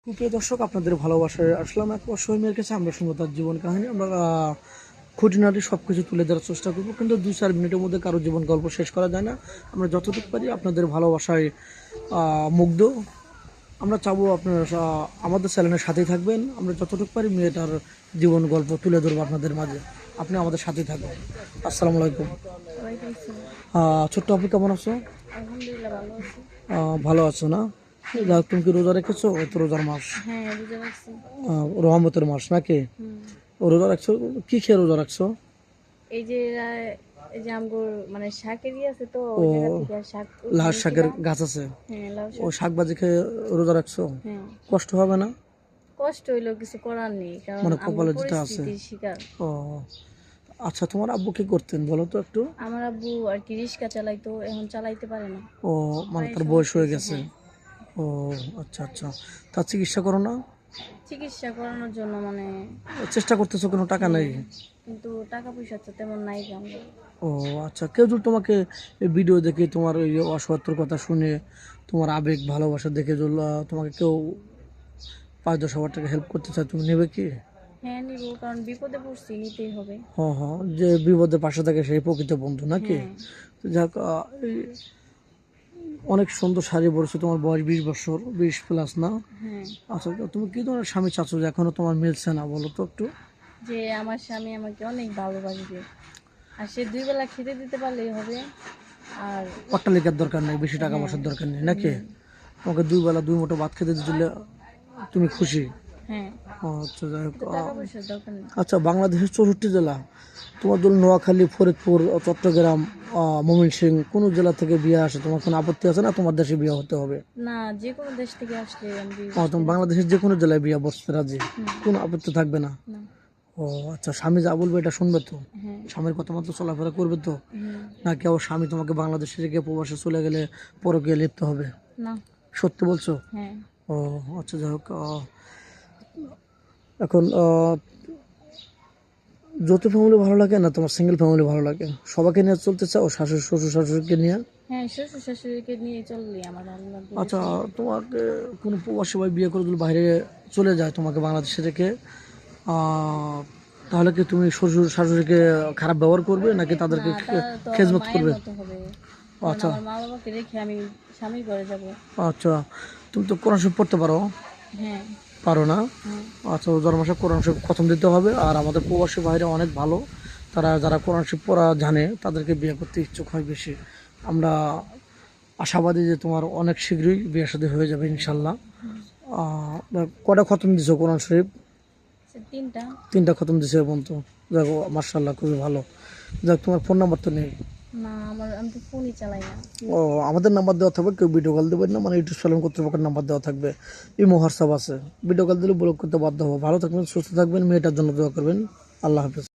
প্রিয় দর্শক, আপনাদের ভালোবাসায় আসলাম এক অসহায় মেয়ের কাছে। আমরা শুনবো তার জীবন কাহিনী। আমরা খুঁটিনাটি সব কিছু তুলে ধরার চেষ্টা করবো, কিন্তু 2-4 মিনিটের মধ্যে কারো জীবন গল্প শেষ করা যায় না। আমরা যতটুকু পারি আপনাদের ভালোবাসায় মুগ্ধ। আমরা চাবো আপনারা আমাদের চ্যানেলের সাথেই থাকবেন। আমরা যতটুকু পারি মেয়েটার জীবন গল্প তুলে ধরবো আপনাদের মাঝে। আপনি আমাদের সাথেই থাকবেন। আসসালামু আলাইকুম। ছোট্ট আপু, কেমন আছো? আলহামদুলিল্লাহ ভালো আছি। ভালো আছো না? তুমি কি রোজা রেখেছো? তো রোজার মাস, হ্যাঁ রোজা রাখছি। রহমতের মাস নাকি? রোজা রাখছো? কি খেয়ে রোজা রাখছো? এই যে আমগুর মানে শাকেরই আছে তো, ও, ওই জায়গা থেকে শাক লাল শাকের গাছ আছে? হ্যাঁ লাউ ও, শাক। শাক ভাজি খেয়ে রোজা রাখছো? হ্যাঁ কষ্ট হবে না? কষ্ট হইলো, কিছু করার নেই, কারণ মানে আমার কপালে যেটা আছে। পরিস্থিতির শিকার। ও আচ্ছা, তোমার আব্বু কি করতেন বলো তো একটু? আমার আব্বু আর কি রিক্সা চালাইতো, এখন চালাইতে পারে না। ও, মানে পায়ে তার বয়স সমস্যা হয়ে হয়েছে, গেছে। হ্যাঁ। ও আচ্ছা আচ্ছা, তার চিকিৎসা করো না? চিকিৎসা করানোর জন্য মানে চেষ্টা করতেছো, কোনো টাকা নেই? কিন্তু টাকা পয়সা তো তেমন নাই আমাদের। ও আচ্ছা, কেউ যদি তোমাকে এই ভিডিও দেখে, তোমার ওই অসহায়ত্বর কথা শুনে, তোমার আবেগ ভালোবাসা দেখে যদি তোমাকে কেউ 5-10 হাজার টাকা হেল্প করতে চায়, তুমি নেবে কি? হ্যাঁ নিব, কারণ বিপদে পড়ছি, নিতেই হবে। হ্যাঁ হ্যাঁ, যে বিপদের পাশে থাকে সেই প্রকৃত বন্ধু নাকি? হ্যাঁ তো যাক, এই অনেক সুন্দর শাড়ি পরেছো, তোমার বয়স 20 বছর, 20+ না? হ্যাঁ। আচ্ছা, তুমি কি ধরনের স্বামী চাচ্ছো যে এখনো তোমার মিলছে না, বলো তো একটু? যে আমার স্বামী আমাকে অনেক ভালোবাসবে, আর সে 2 বেলা খেতে দিতে পারলেই হবে। আর অট্টালিকার দরকার নেই, বেশি টাকা হ্যাঁ পয়সার দরকার নেই নাকি? তোমাকে 2 বেলা 2 মুঠো ভাত খেতে দিলে তুমি খুশি? হ্যাঁ, আচ্ছা, যাই হোক। তো টাকা পয়সার দরকার নেই। আচ্ছা, বাংলাদেশের 64 জেলা, তোমার ধরুন নোয়াখালী, ফরিদপুর, চট্টগ্রাম, ময়মনসিংহ, কোন জেলা থেকে বিয়ে আসে, তোমার কোনো আপত্তি আছে না? তোমার দেশে বিয়ে হতে হবে? না, যে কোনো দেশ থেকে আসলে আমি বিয়ে তুমি করতে রাজি। বাংলাদেশের যে কোনো জেলায় বিয়ে বসতে রাজি? কোনো আপত্তি থাকবে না? না। ও আচ্ছা, স্বামী যা বলবে এটা শুনবে তো? হ্যাঁ। স্বামীর কথা মতো চলাফেরা করবে তো? হুম। নাকি আবার স্বামী তোমাকে বাংলাদেশে রেখে প্রবাসে চলে গেলে পরকীয়া লিপ্ত হবে? না। সত্যি বলছো? হ্যাঁ। ও আচ্ছা, যাই হোক। এখন যৌথ ফ্যামিলি ভালো লাগে না তোমার সিঙ্গেল ফ্যামিলি ভালো লাগে? সবাইকে নিয়ে চলতে চাও, শাশুড়ি শ্বশুর শাশুড়িকে নিয়ে? হ্যাঁ, শ্বশুর শাশুড়িকে নিয়ে চললে আমার ভালো লাগবে। আচ্ছা, তোমাকে কোনো প্রবাসী ভাই বিয়ে করে যদি বাইরে চলে যায় তোমাকে বাংলাদেশে রেখে, তাহলে কি তুমি শ্বশুর শাশুড়িকে খারাপ ব্যবহার করবে নাকি তাদেরকে না, তারা তো আমার খেজমত মায়ের করবে? মতো হবে, কারণ আচ্ছা আমার মা বাবাকে রেখে আমি স্বামীর ঘরে যাব। আচ্ছা, তুমি তো কোরআন শরীফ পড়তে পারো? হ্যাঁ। পারো না? হ্যাঁ। আচ্ছা, রোজার মাসে কোরআন শরীফ খতম দিতে হবে। আর আমাদের প্রবাসী ভাইরা অনেক ভালো, তারা যারা কোরআন শরীফ পড়া জানে তাদেরকে বিয়ে করতে ইচ্ছুক হয় বেশি। আমরা আশাবাদী যে তোমার অনেক শীঘ্রই বিয়ে শাদী হয়ে যাবে ইনশাল্লাহ। কটা খতম দিছো কোরআন শরীফ? 3টা। 3টা খতম দিছে এবং তো দেখো, মার্শাল্লাহ, খুবই ভালো। যাক, তোমার ফোন নাম্বার তো নেই? না, আমি তো ফোনই চালাই না। ও, আমাদের নাম্বার দেওয়া থাকবে, কেউ ভিডিও কল দেবেন না, মানে ইউটিউব চ্যানেল কর্তৃপক্ষের নাম্বার দেওয়া থাকবে। ইমো হোয়াটসঅ্যাপ আছে, ভিডিও কল দিলে ব্লক করতে বাধ্য হবো। ভালো থাকবেন, সুস্থ থাকবেন, মেয়েটার জন্য দোয়া করবেন। আল্লাহ হাফেজ।